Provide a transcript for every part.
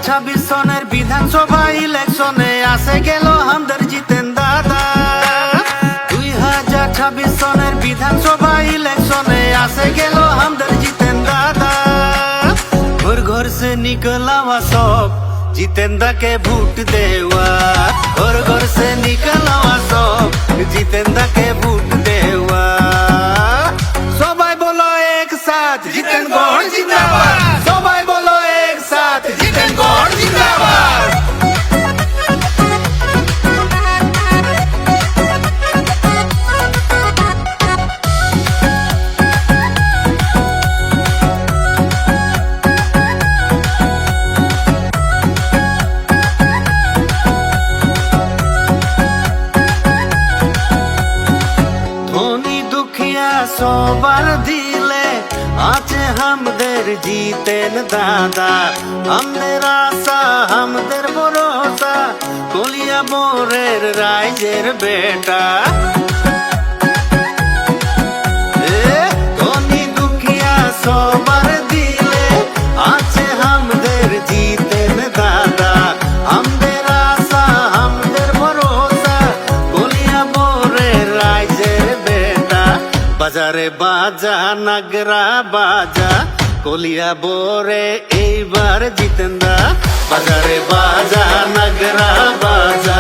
2026 সনের বিধানসভা ইলেকশনে আসে গেল আমাদের জিতেন দাদা। 2026 সনের বিধানসভা ইলেকশনে আসে গেল আমাদের জিতেন দাদা। घर घर से निकला हुआ सब जितेंद्र के वोट देवा। घर घर से निकला हुआ सब जितेंद्र के वोट देवा। सबाई बोलो एक साथ जितेंद्र जिंदाबाद। सबाई बोलो एक साथ जितेंद्र जिंदाबाद। সবার দিলে আছে আমাদের জিতেন দাদা। আমাদের আশা আমাদের ভরসা কলিয়া বোরের রাইজের বেটা। ধনী দুঃখিয়া সবার দিলে আছে আমাদের জিতেন দাদা। আমাদের আশা আমাদের ভরসা কলিয়া বোরের রাইজের বেটা। বাজারে বাজা নাগরা বাজা কলিয়া বোরে এইবার জিতেন্দা। বাজারে বাজা নাগরা বাজা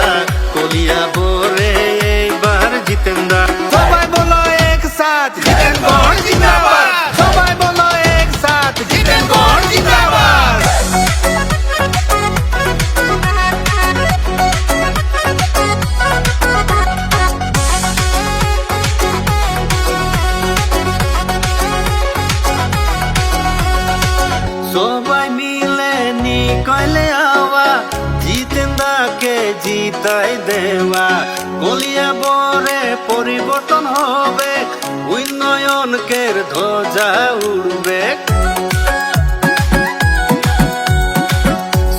কলিয়া বোরে এইবার জিতেন্দা। সবাই বলো এক সাথ জিতেন্দ্র জিন্দাবাদ। সবাই বলো এক সাথ জিতেন্দ্র জিন্দাবাদ। সবাই মিলে নিকলে আওয়া জিতেন্দাকে জিতাই দেওয়া। কলিয়া বরে পরিবর্তন হবে উন্নয়নকের ধ্বজা উড়বে।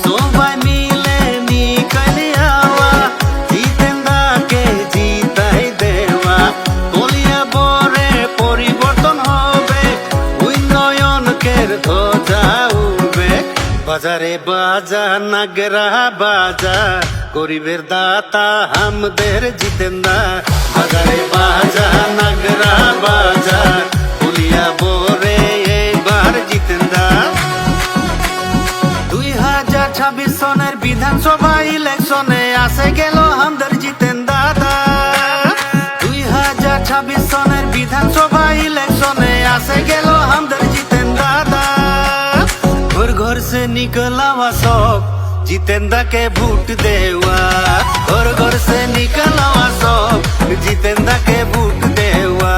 সবাই মিলে নিকলে আওয়া জিতেন্দাকে জিতাই দেওয়া। কলিয়া বরে পরিবর্তন হবে উন্নয়নকের ধ্বজা। বাজারে বাজা নাগরা বাজা গরিবের দাতা আমাদের জিতেন্দা। বাজারে বাজা নাগরা বাজা কলিয়া বোরে এইবার জিতেন্দা। 2026 সনের বিধানসভা ইলেকশনে আসে গেল আমাদের জিতেন দাদা। 2026 সনের বিধানসভা ইলেকশনে আসে গেল আমাদের জিতেন দাদা। घर घर से निकला हुआ सब जितेंद्र के वोट देवा। घर घर से निकला हुआ सब जितेंद्र के वोट देवा।